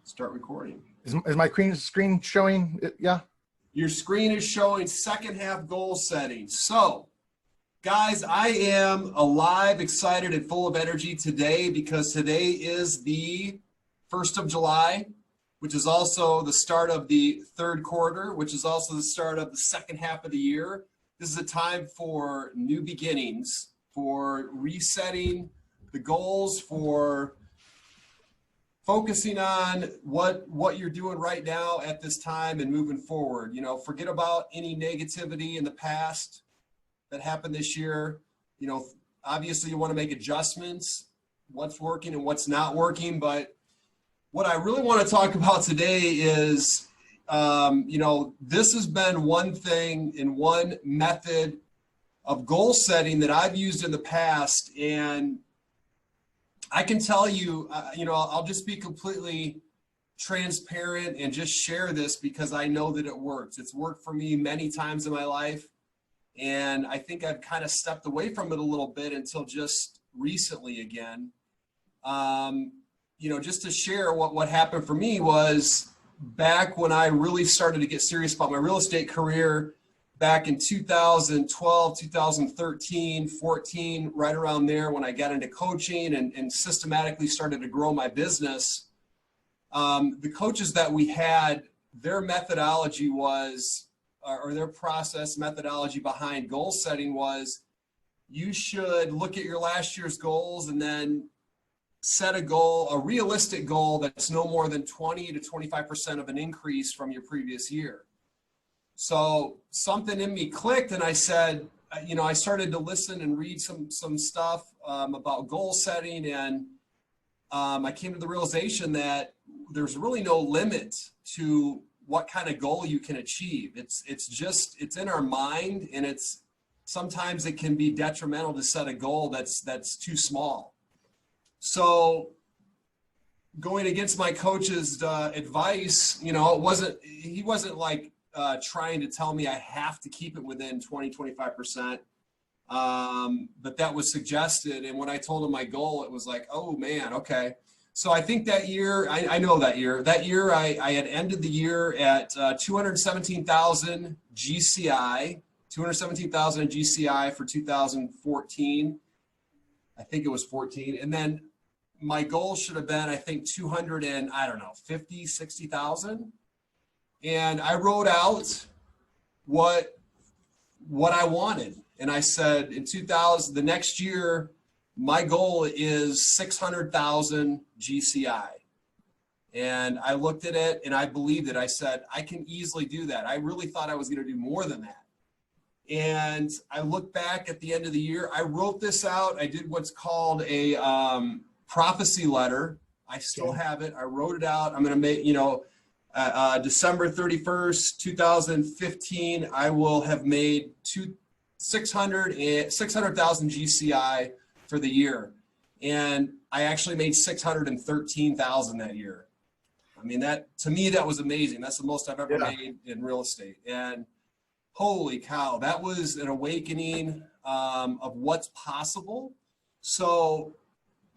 Start recording. Is my screen showing? Yeah. Your screen is showing second half goal setting. So, guys, I am alive, excited, and full of energy today because today is the 1st of July, which is also the start of the third quarter, which is also the start of the second half of the year. This is a time for new beginnings, for resetting the goals, for focusing on what you're doing right now at this time and moving forward. You know, forget about any negativity in the past that happened this year. You know, obviously you want to make adjustments, what's working and what's not working. But what I really want to talk about today is, you know, this has been one thing and one method of goal setting that I've used in the past. And I can tell you, you know, I'll just be completely transparent and just share this because I know that it works. It's worked for me many times in my life. And I think I've kind of stepped away from it a little bit until just recently again. You know, just to share what happened for me was back when I really started to get serious about my real estate career back in 2012, 2013, 14, right around there when I got into coaching and systematically started to grow my business. The coaches that we had, their methodology was, or their process methodology behind goal setting was, you should look at your last year's goals and then set a goal, a realistic goal that's no more than 20 to 25% of an increase from your previous year. So something in me clicked and I said, you know, I started to listen and read some stuff about goal setting, and I came to the realization that there's really no limit to what kind of goal you can achieve. It's in our mind, and sometimes it can be detrimental to set a goal that's too small. So going against my coach's advice, you know, he wasn't like trying to tell me I have to keep it within 20, 25%. But that was suggested. And when I told him my goal, it was like, oh man, okay. So I think that year, I know that year I had ended the year at 217,000 GCI, 217,000 GCI for 2014. I think it was 14. And then my goal should have been, I think 60,000. And I wrote out what I wanted. And I said in 2000, the next year, my goal is 600,000 GCI. And I looked at it and I believed it. I said, I can easily do that. I really thought I was going to do more than that. And I looked back at the end of the year. I wrote this out. I did what's called a prophecy letter. I still have it. I wrote it out. I'm going to make, you know, December 31st, 2015, I will have made 600,000 GCI for the year. And I actually made 613,000 that year. I mean, to me, that was amazing. That's the most I've ever made in real estate. And holy cow, that was an awakening of what's possible. So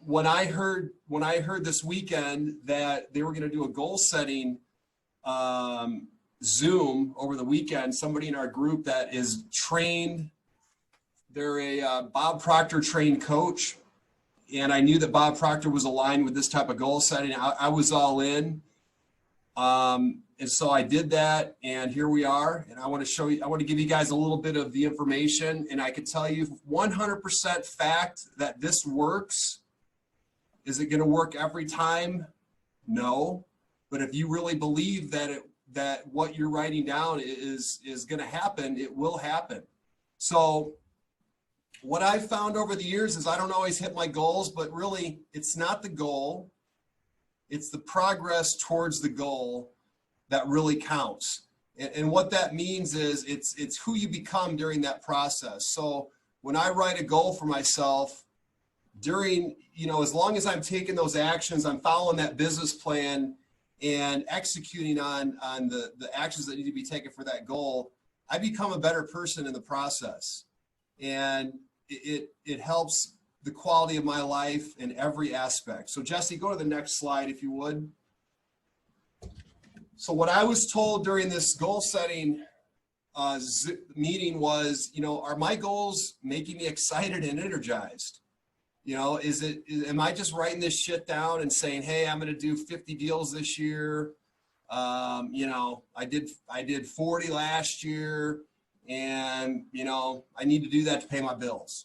when I heard this weekend that they were going to do a goal setting Zoom over the weekend, somebody in our group that is trained, they're a Bob Proctor trained coach. And I knew that Bob Proctor was aligned with this type of goal setting. I was all in. And so I did that, and here we are. And I want to give you guys a little bit of the information. And I can tell you 100% fact that this works. Is it going to work every time? No. But if you really believe that what you're writing down is going to happen, it will happen. So what I've found over the years is I don't always hit my goals, but really it's not the goal. It's the progress towards the goal that really counts. And what that means is it's who you become during that process. So when I write a goal for myself, during, you know, as long as I'm taking those actions, I'm following that business plan and executing on the actions that need to be taken for that goal, I become a better person in the process. And it helps the quality of my life in every aspect. So Jesse, go to the next slide if you would. So what I was told during this goal setting meeting was, are my goals making me excited and energized? Am I just writing this shit down and saying, hey, I'm going to do 50 deals this year? I did 40 last year, and, I need to do that to pay my bills.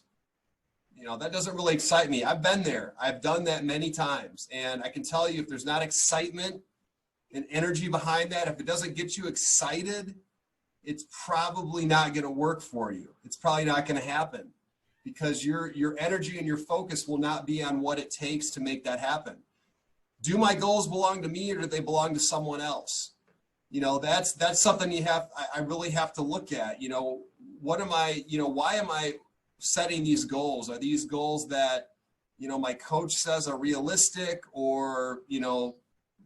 That doesn't really excite me. I've been there. I've done that many times. And I can tell you, if there's not excitement and energy behind that, if it doesn't get you excited, it's probably not going to work for you. It's probably not going to happen, because your energy and your focus will not be on what it takes to make that happen. Do my goals belong to me, or do they belong to someone else? That's something I really have to look at. What am I, why am I setting these goals? Are these goals that, my coach says are realistic, or,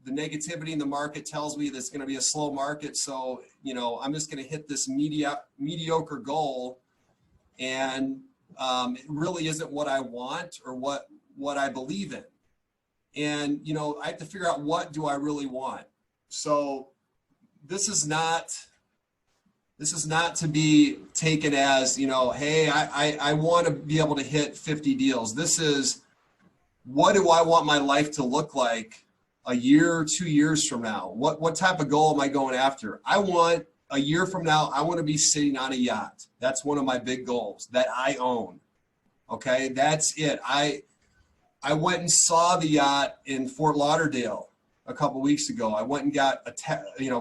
the negativity in the market tells me there's going to be a slow market, so, I'm just going to hit this mediocre goal, and it really isn't what I want or what I believe in. And, I have to figure out, what do I really want? So this is not to be taken as, hey, I want to be able to hit 50 deals. This is, what do I want my life to look like a year, 2 years from now? What type of goal am I going after? I want, a year from now, I want to be sitting on a yacht. That's one of my big goals that I own. Okay, that's it. I went and saw the yacht in Fort Lauderdale a couple weeks ago. I went and got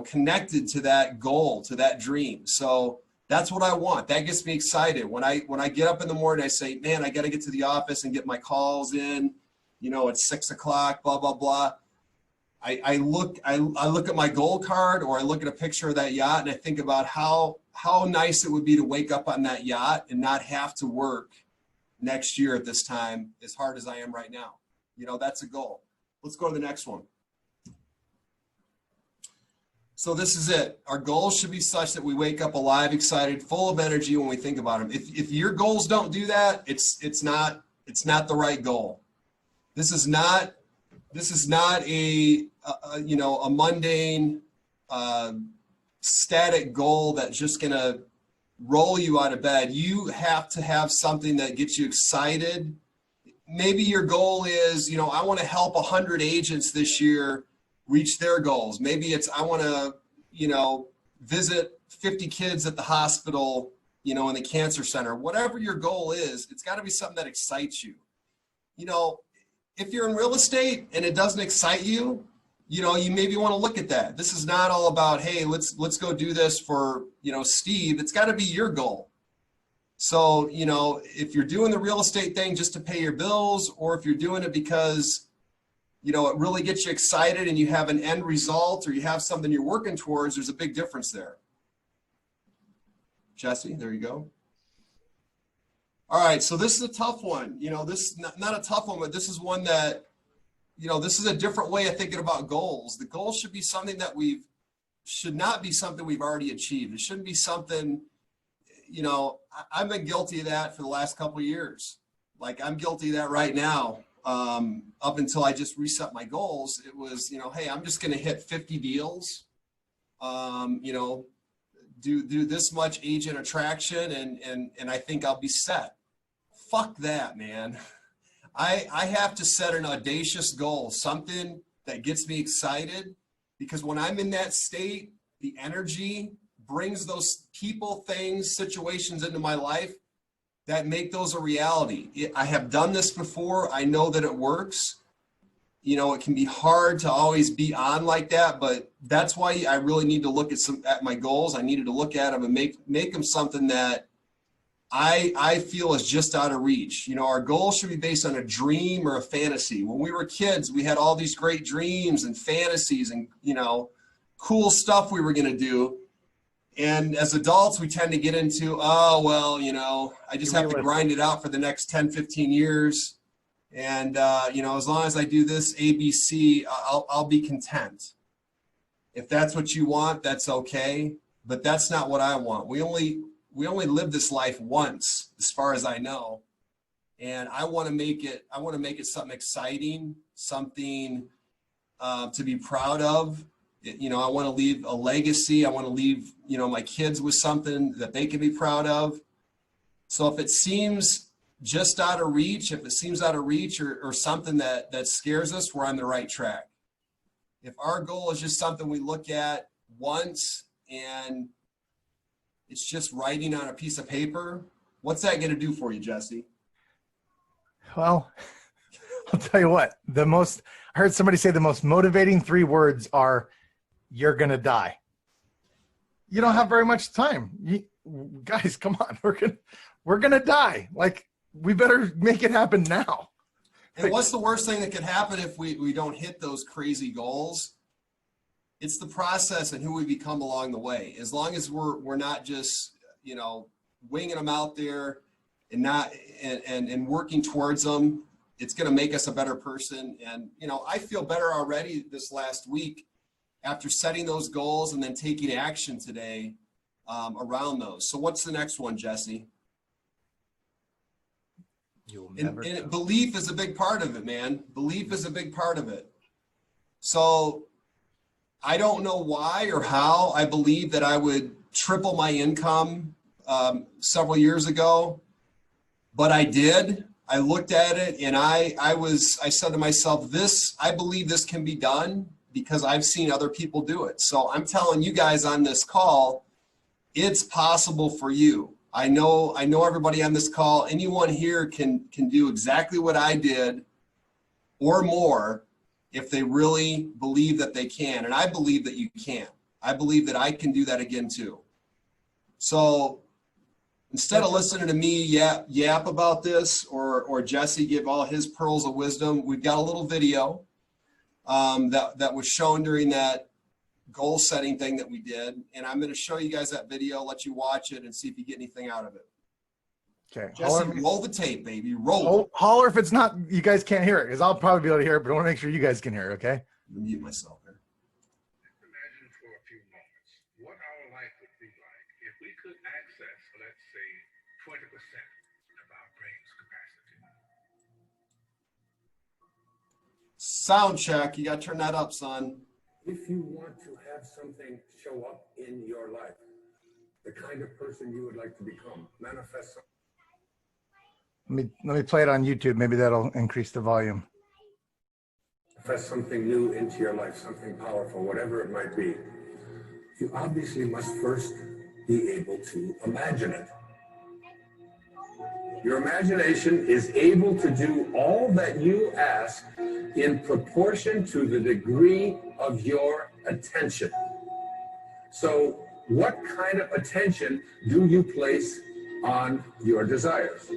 connected to that goal, to that dream. So that's what I want. That gets me excited. When I get up in the morning, I say, man, I got to get to the office and get my calls in. At 6 o'clock, blah blah blah. I look at my goal card, or I look at a picture of that yacht, and I think about how nice it would be to wake up on that yacht and not have to work next year at this time as hard as I am right now. That's a goal. Let's go to the next one. So this is it. Our goals should be such that we wake up alive, excited, full of energy when we think about them. If your goals don't do that, it's not the right goal. This is not a mundane, static goal that's just gonna roll you out of bed. You have to have something that gets you excited. Maybe your goal is, I want to help 100 agents this year reach their goals. Maybe it's, I want to, visit 50 kids at the hospital, in the cancer center. Whatever your goal is, it's got to be something that excites you. If you're in real estate and it doesn't excite you, you maybe want to look at that. This is not all about, hey, let's go do this for, Steve. It's got to be your goal. So, if you're doing the real estate thing just to pay your bills, or if you're doing it because, it really gets you excited and you have an end result, or you have something you're working towards, there's a big difference there. Jesse, there you go. All right, so this is a tough one. This is not a tough one, but this is one that, this is a different way of thinking about goals. The goal should be something that should not be something we've already achieved. It shouldn't be something, I've been guilty of that for the last couple of years. Like, I'm guilty of that right now. Up until I just reset my goals, it was, hey, I'm just going to hit 50 deals, do this much agent attraction, and I think I'll be set. Fuck that, man. I have to set an audacious goal, something that gets me excited, because when I'm in that state, the energy brings those people, things, situations into my life that make those a reality. I have done this before. I know that it works. It can be hard to always be on like that, but that's why I really need to look at my goals. I needed to look at them and make them something that I feel is just out of reach. Our goals should be based on a dream or a fantasy. When we were kids, we had all these great dreams and fantasies and, cool stuff we were going to do. And as adults, we tend to get into, oh, well, I just have to grind it out for the next 10, 15 years. And, as long as I do this ABC, I'll be content. If that's what you want, that's okay. But that's not what I want. We only live this life once, as far as I know. And I want to make it something exciting, something to be proud of. I want to leave a legacy. I want to leave, my kids with something that they can be proud of. So if it seems just out of reach, or something that scares us, we're on the right track. If our goal is just something we look at once and it's just writing on a piece of paper, what's that going to do for you, Jesse? Well, I'll tell you what, I heard somebody say the most motivating 3 words are, you're going to die. You don't have very much time. Guys, come on. We're going to die. Like, we better make it happen now. And what's the worst thing that could happen if we don't hit those crazy goals? It's the process and who we become along the way. As long as we're not just, winging them out there and working towards them, it's going to make us a better person. And, I feel better already this last week after setting those goals and then taking action today around those. So what's the next one, Jesse? And belief is a big part of it, man. Belief is a big part of it. So I don't know why or how I believe that I would triple my income several years ago, but I did. I looked at it and I said to myself, I believe this can be done because I've seen other people do it. So I'm telling you guys on this call, it's possible for you. I know everybody on this call, anyone here can do exactly what I did or more if they really believe that they can. And I believe that you can. I believe that I can do that again too. So instead of listening to me yap about this or Jesse give all his pearls of wisdom, we've got a little video that was shown during that goal setting thing that we did. And I'm going to show you guys that video, let you watch it and see if you get anything out of it. Okay. Jesse, roll the tape, baby. Roll. Holler if it's not, you guys can't hear it, because I'll probably be able to hear it, but I want to make sure you guys can hear it, okay? I'm going to mute myself here. Imagine for a few moments what our life would be like if we could access, let's say, 20% of our brain's capacity. Sound check. You got to turn that up, son. If you want to have something show up in your life, the kind of person you would like to become, manifest something. Let me play it on YouTube. Maybe that'll increase the volume. Manifest something new into your life, something powerful, whatever it might be. You obviously must first be able to imagine it. Your imagination is able to do all that you ask in proportion to the degree of your attention. So what kind of attention do you place on your desires?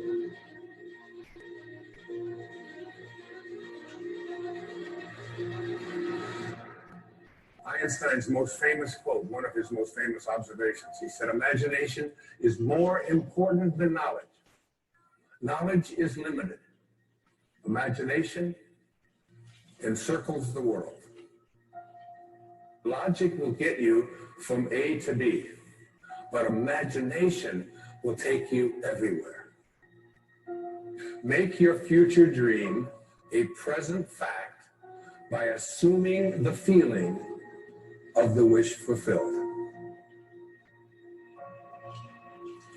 Einstein's most famous quote, one of his most famous observations, he said, imagination is more important than knowledge. Knowledge is limited. Imagination encircles the world. Logic will get you from A to B, but imagination will take you everywhere. Make your future dream a present fact by assuming the feeling of the wish fulfilled.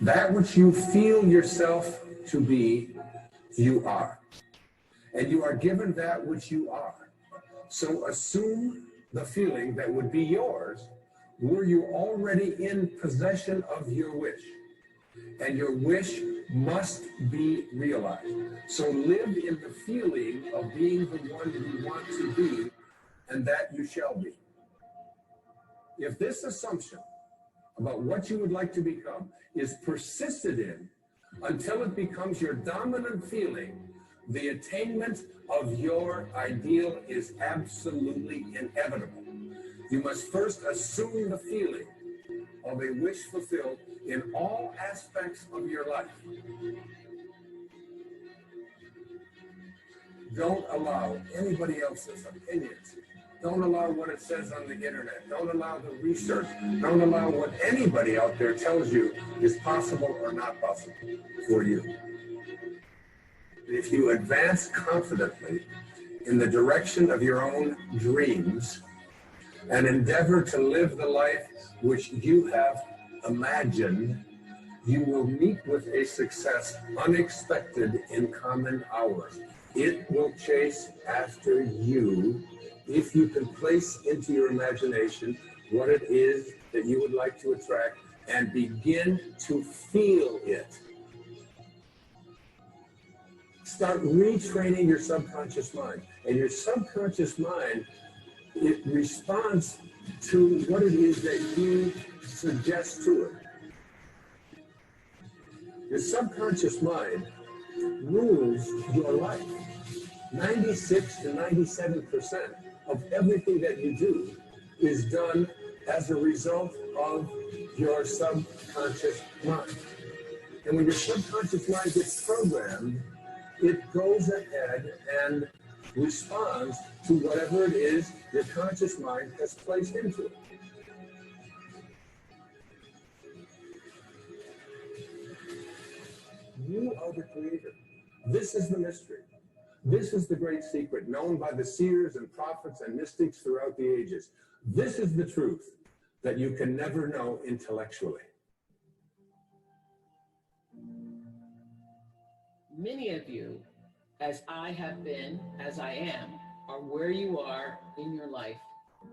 That which you feel yourself to be, you are. And you are given that which you are. So assume the feeling that would be yours were you already in possession of your wish. And your wish must be realized. So live in the feeling of being the one you want to be, and that you shall be. If this assumption about what you would like to become is persisted in until it becomes your dominant feeling, the attainment of your ideal is absolutely inevitable. You must first assume the feeling of a wish fulfilled in all aspects of your life. Don't allow anybody else's opinions. Don't allow what it says on the internet. Don't allow the research. Don't allow what anybody out there tells you is possible or not possible for you. If you advance confidently in the direction of your own dreams, and endeavor to live the life which you have imagined, you will meet with a success unexpected in common hours. It will chase after you if you can place into your imagination what it is that you would like to attract and begin to feel it. Start retraining your subconscious mind. And your subconscious mind, it responds to what it is that you suggest to it. Your subconscious mind rules your life. 96 to 97% of everything that you do is done as a result of your subconscious mind. And when your subconscious mind gets programmed, it goes ahead and responds to whatever it is your conscious mind has placed into it. You are the creator. This is the mystery. This is the great secret known by the seers and prophets and mystics throughout the ages. This is the truth that you can never know intellectually. Many of you, as I have been, as I am, are where you are in your life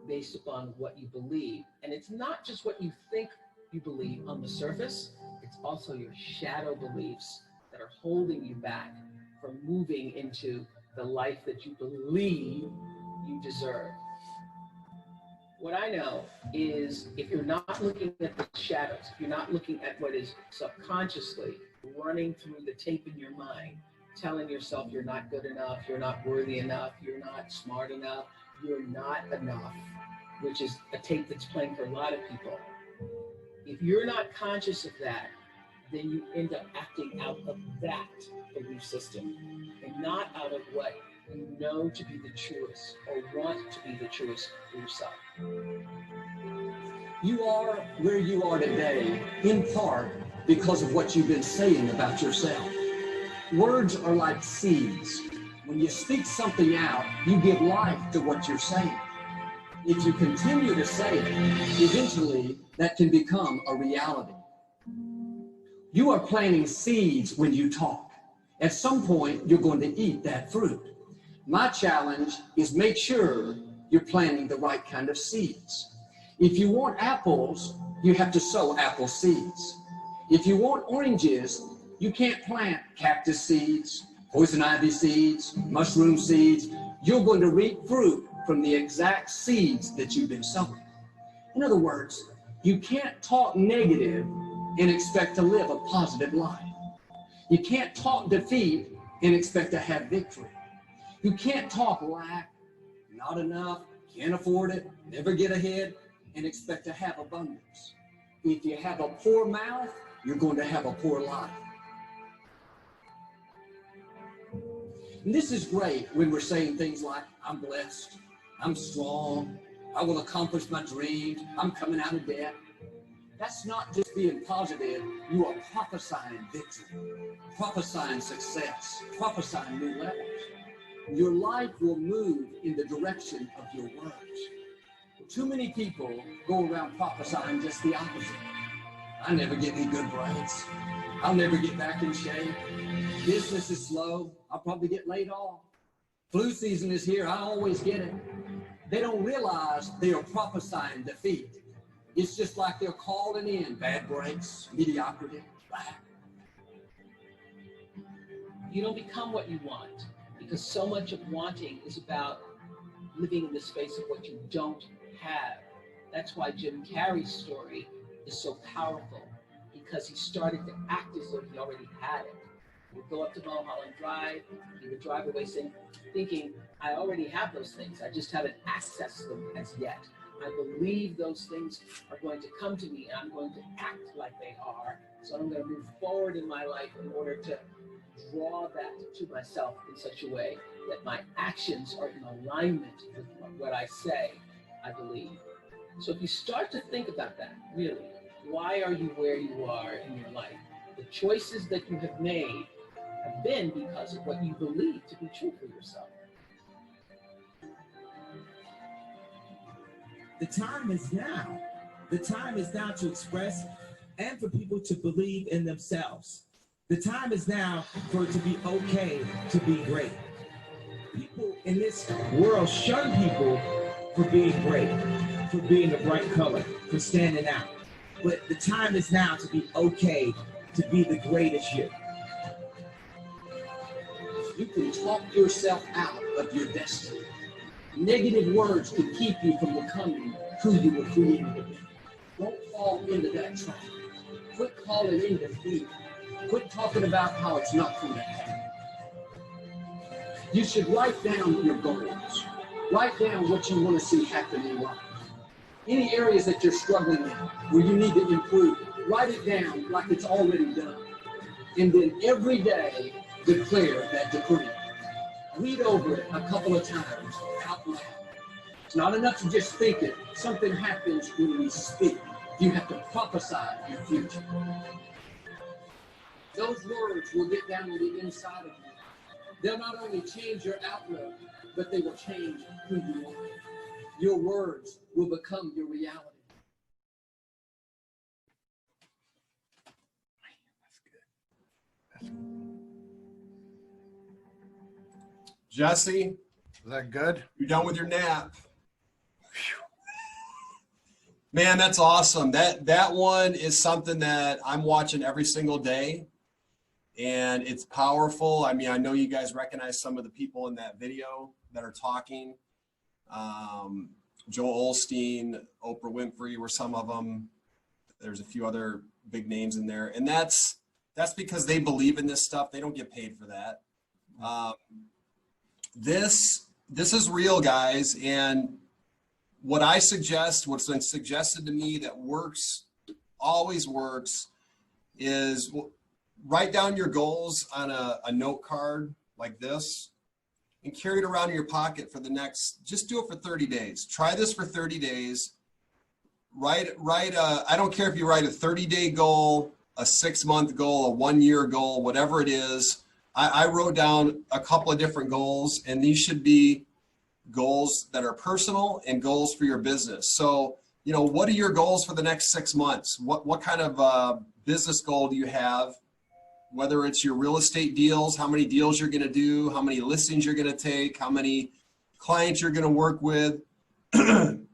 based upon what you believe. And it's not just what you think you believe on the surface, it's also your shadow beliefs that are holding you back from moving into the life that you believe you deserve. What I know is if you're not looking at the shadows, if you're not looking at what is subconsciously running through the tape in your mind, telling yourself you're not good enough, you're not worthy enough, you're not smart enough, you're not enough, which is a tape that's playing for a lot of people. If you're not conscious of that, then you end up acting out of that belief system and not out of what you know to be the truest or want to be the truest for yourself. You are where you are today, in part because of what you've been saying about yourself. Words are like seeds. When you speak something out, you give life to what you're saying. If you continue to say it, eventually that can become a reality. You are planting seeds when you talk. At some point, you're going to eat that fruit. My challenge is make sure you're planting the right kind of seeds. If you want apples, you have to sow apple seeds. If you want oranges, you can't plant cactus seeds, poison ivy seeds, mushroom seeds. You're going to reap fruit from the exact seeds that you've been sowing. In other words, you can't talk negative and expect to live a positive life. You can't talk defeat and expect to have victory. You can't talk lack, not enough, can't afford it, never get ahead, and expect to have abundance. If you have a poor mouth, you're going to have a poor life. And this is great when we're saying things like, I'm blessed, I'm strong, I will accomplish my dreams, I'm coming out of debt. That's not just being positive, you are prophesying victory, prophesying success, prophesying new levels. Your life will move in the direction of your words. Too many people go around prophesying just the opposite. I never get any good grades. I'll never get back in shape. Business is slow. I'll probably get laid off. Flu season is here. I always get it. They don't realize they are prophesying defeat. It's just like they're calling in bad breaks, mediocrity, lack. You don't become what you want because so much of wanting is about living in the space of what you don't have. That's why Jim Carrey's story is so powerful, because he started to act as though he already had it. He would go up to Mulholland Drive, he would drive away thinking, I already have those things, I just haven't accessed them as yet. I believe those things are going to come to me and I'm going to act like they are. So I'm going to move forward in my life in order to draw that to myself in such a way that my actions are in alignment with what I say I believe. So if you start to think about that, really, why are you where you are in your life? The choices that you have made have been because of what you believe to be true for yourself. The time is now. The time is now to express and for people to believe in themselves. The time is now for it to be okay to be great. People in this world shun people for being great, for being a bright color, for standing out. But the time is now to be okay to be the greatest you. You can talk yourself out of your destiny. Negative words can keep you from becoming who you were created to be. Don't fall into that trap. Quit calling in defeat. Quit talking about how it's not going to happen. You should write down your goals. Write down what you want to see happen in life. Any areas that you're struggling in, where you need to improve, write it down like it's already done. And then every day, declare that decree. Read over it a couple of times out loud. It's not enough to just think it. Something happens when we speak. You have to prophesy your future. Those words will get down on the inside of you. They'll not only change your outlook, but they will change who you are. Your words will become your reality. Jesse, Is that good? you're done with your nap. Man, that's awesome. That one is something that I'm watching every single day, and it's powerful. I mean, I know you guys recognize some of the people in that video that are talking. Joel Osteen, Oprah Winfrey were some of them. There's a few other big names in there, and that's because they believe in this stuff. They don't get paid for that. This is real, guys, and what I suggest, what's been suggested to me that works, always works, is write down your goals on a note card like this and carry it around in your pocket for the next, just do it for 30 days. Try this for 30 days. I don't care if you write a 30-day goal, a 6-month goal, a 1-year goal, whatever it is. I wrote down a couple of different goals, and these should be goals that are personal and goals for your business. So, you know, what are your goals for the next 6 months? What kind of business goal do you have? Whether it's your real estate deals, how many deals you're going to do, how many listings you're going to take, how many clients you're going to work with. And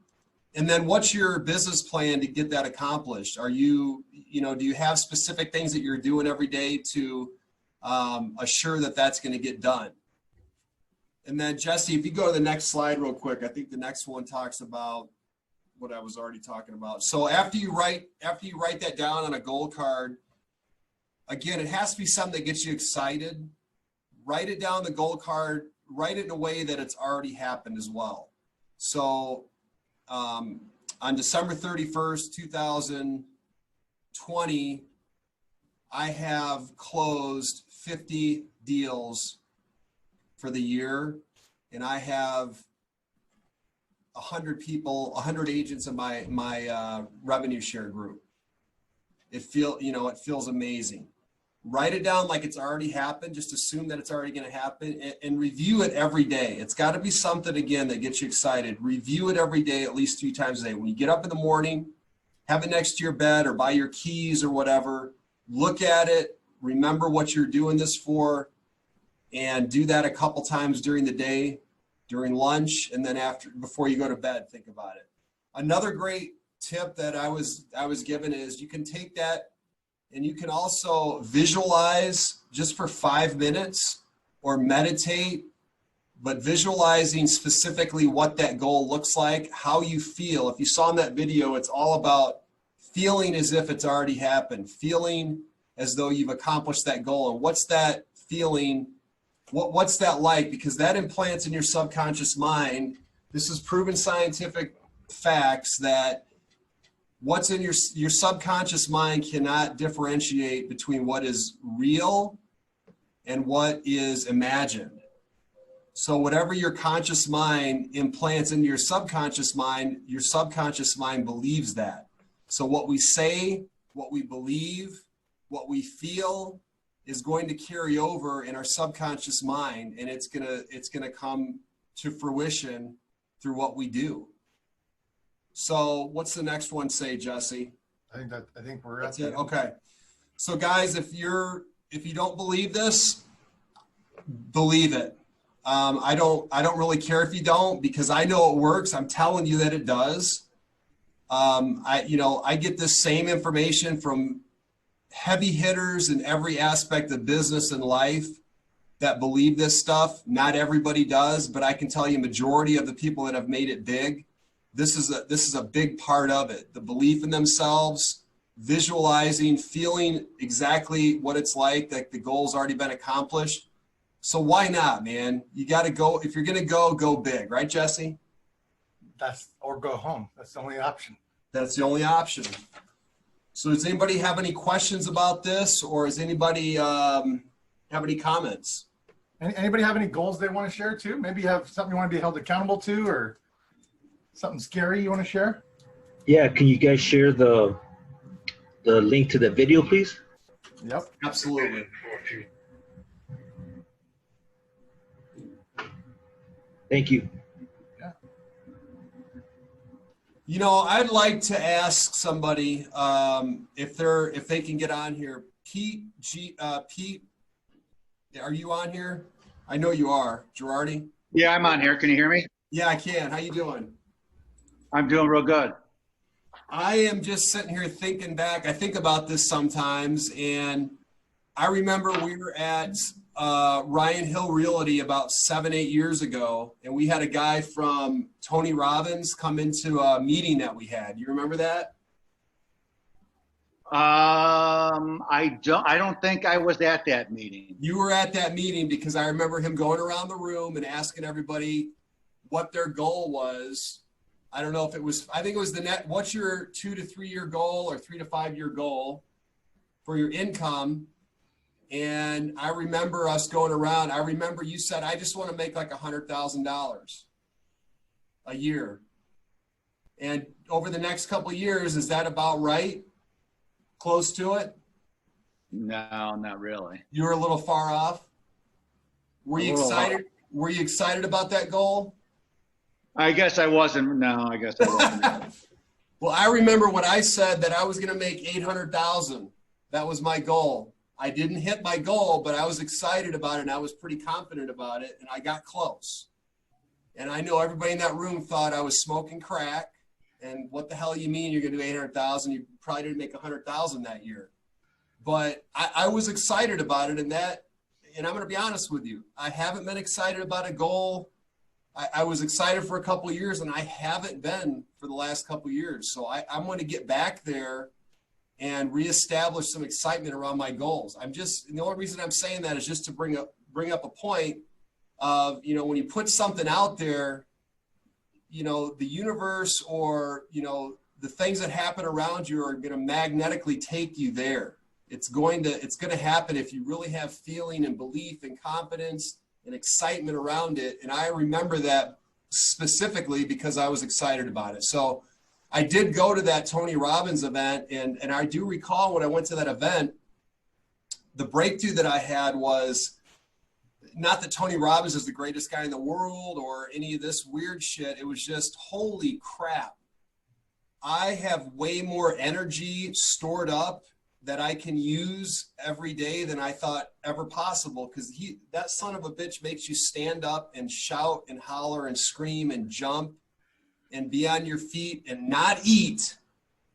then what's your business plan to get that accomplished? Do you have specific things that you're doing every day to assure that that's going to get done? And then Jesse, if you go to the next slide real quick, I think the next one talks about what I was already talking about. So after you write that down on a goal card, again, it has to be something that gets you excited. Write it down on the goal card, write it in a way that it's already happened as well. So on December 31st, 2020, I have closed 50 deals for the year, and I have 100 people, 100 agents in my revenue share group. It feels amazing. Write it down like it's already happened. Just assume that it's already going to happen, and review it every day. It's got to be something, again, that gets you excited. Review it every day, at least 3 times a day. When you get up in the morning, have it next to your bed or by your keys or whatever. Look at it. Remember what you're doing this for, and do that a couple times during the day, during lunch, and then before you go to bed, think about it. Another great tip that I was given is you can take that and you can also visualize just for 5 minutes or meditate, but visualizing specifically what that goal looks like, how you feel. If you saw in that video, it's all about feeling as if it's already happened, feeling as though you've accomplished that goal. And what's that feeling? What's that like? Because that implants in your subconscious mind. This is proven scientific facts that what's in your subconscious mind cannot differentiate between what is real and what is imagined. So whatever your conscious mind implants into your subconscious mind believes that. So what we say, what we believe, what we feel is going to carry over in our subconscious mind, and it's gonna come to fruition through what we do. So what's the next one say, Jesse? I think we're That's at it. the Okay. So guys, if you don't believe this, believe it. I don't really care if you don't, because I know it works. I'm telling you that it does. I get this same information from heavy hitters in every aspect of business and life that believe this stuff. Not everybody does, but I can tell you majority of the people that have made it big, this is a big part of it. The belief in themselves, visualizing, feeling exactly what it's like the goal's already been accomplished. So why not, man? You got to go. If you're going to go big, right, Jesse? or go home. That's the only option. That's the only option. So does anybody have any questions about this, or does anybody have any comments? Anybody have any goals they want to share too? Maybe you have something you want to be held accountable to, or something scary you want to share? Yeah, can you guys share the link to the video, please? Yep. Absolutely. For a few Thank you. You know, I'd like to ask somebody if they can get on here. Pete, are you on here? I know you are, Girardi. Yeah, I'm on here. Can you hear me? Yeah, I can. How you doing? I'm doing real good. I am just sitting here thinking back. I think about this sometimes, and I remember we were at Ryan Hill Realty about 7-8 years ago, and we had a guy from Tony Robbins come into a meeting that we had. You remember that? I don't think I was at that meeting. You were at that meeting because I remember him going around the room and asking everybody what their goal was. I don't know if it was, I think it was what's your 2 to 3 year goal or 3 to 5 year goal for your income? And I remember us going around. I remember you said, I just want to make like $100,000 a year. And over the next couple of years, is that about right? Close to it? No, not really. You were a little far off. Were you excited? Were you excited about that goal? I guess I wasn't. No, I guess I wasn't. Well, I remember when I said that I was going to make 800,000. That was my goal. I didn't hit my goal, but I was excited about it, and I was pretty confident about it, and I got close. And I know everybody in that room thought I was smoking crack. And what the hell you mean you're going to do 800,000? You probably didn't make 100,000 that year. But I was excited about it, and I'm going to be honest with you. I haven't been excited about a goal. I was excited for a couple of years, and I haven't been for the last couple of years. So I'm going to get back there and reestablish some excitement around my goals. The only reason I'm saying that is just to bring up a point of, when you put something out there, the universe or, the things that happen around you are going to magnetically take you there. It's going to happen if you really have feeling and belief and confidence and excitement around it. And I remember that specifically because I was excited about it. So I did go to that Tony Robbins event, and I do recall when I went to that event, the breakthrough that I had was not that Tony Robbins is the greatest guy in the world or any of this weird shit. It was just, holy crap. I have way more energy stored up that I can use every day than I thought ever possible. Because that son of a bitch makes you stand up and shout and holler and scream and jump and be on your feet and not eat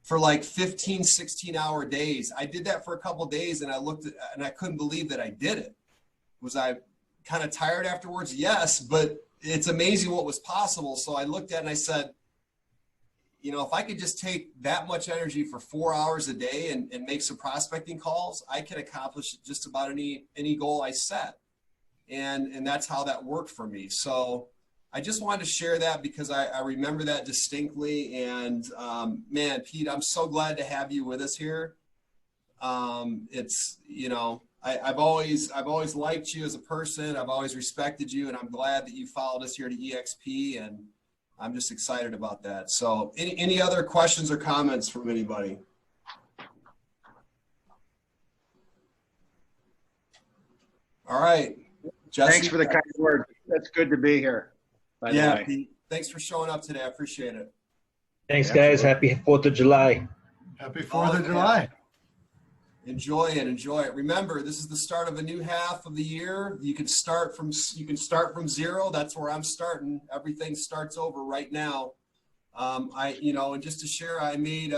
for like 15, 16-hour days. I did that for a couple of days, and I couldn't believe that I did it. Was I kind of tired afterwards? Yes, but it's amazing what was possible. So I looked at it and I said, if I could just take that much energy for 4 hours a day and make some prospecting calls, I can accomplish just about any goal I set. And that's how that worked for me. So I just wanted to share that because I remember that distinctly. And man, Pete, I'm so glad to have you with us here. It's, I've always liked you as a person. I've always respected you, and I'm glad that you followed us here to EXP, and I'm just excited about that. So any other questions or comments from anybody? All right. Jesse, Thanks for the kind words. That's good to be here. By the way. Pete, thanks for showing up today. I appreciate it. Thanks, guys. Happy 4th of July. Happy 4th of yeah. July. Enjoy it. Enjoy it. Remember, this is the start of a new half of the year. You can start from zero. That's where I'm starting. Everything starts over right now. And just to share, I made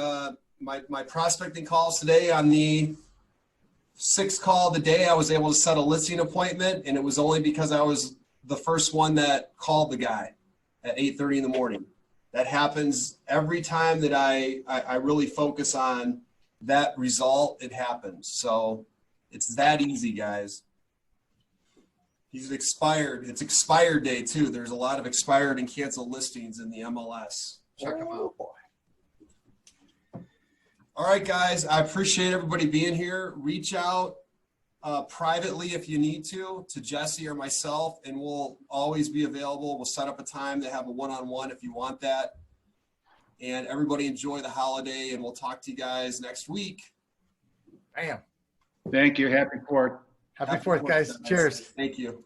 my prospecting calls today. On the 6th call of the day, I was able to set a listing appointment, and it was only because I was the first one that called the guy at 8:30 in the morning. That happens every time that I really focus on that result. It happens. So it's that easy, guys. He's expired. It's expired day too. There's a lot of expired and canceled listings in the MLS. Check them out. All right, guys. I appreciate everybody being here. Reach out privately if you need to Jesse or myself, and we'll always be available. We'll set up a time to have a one-on-one if you want that. And everybody enjoy the holiday, and we'll talk to you guys next week. Bam. Thank you. Happy 4th. Happy 4th, guys. Cheers. Thank you.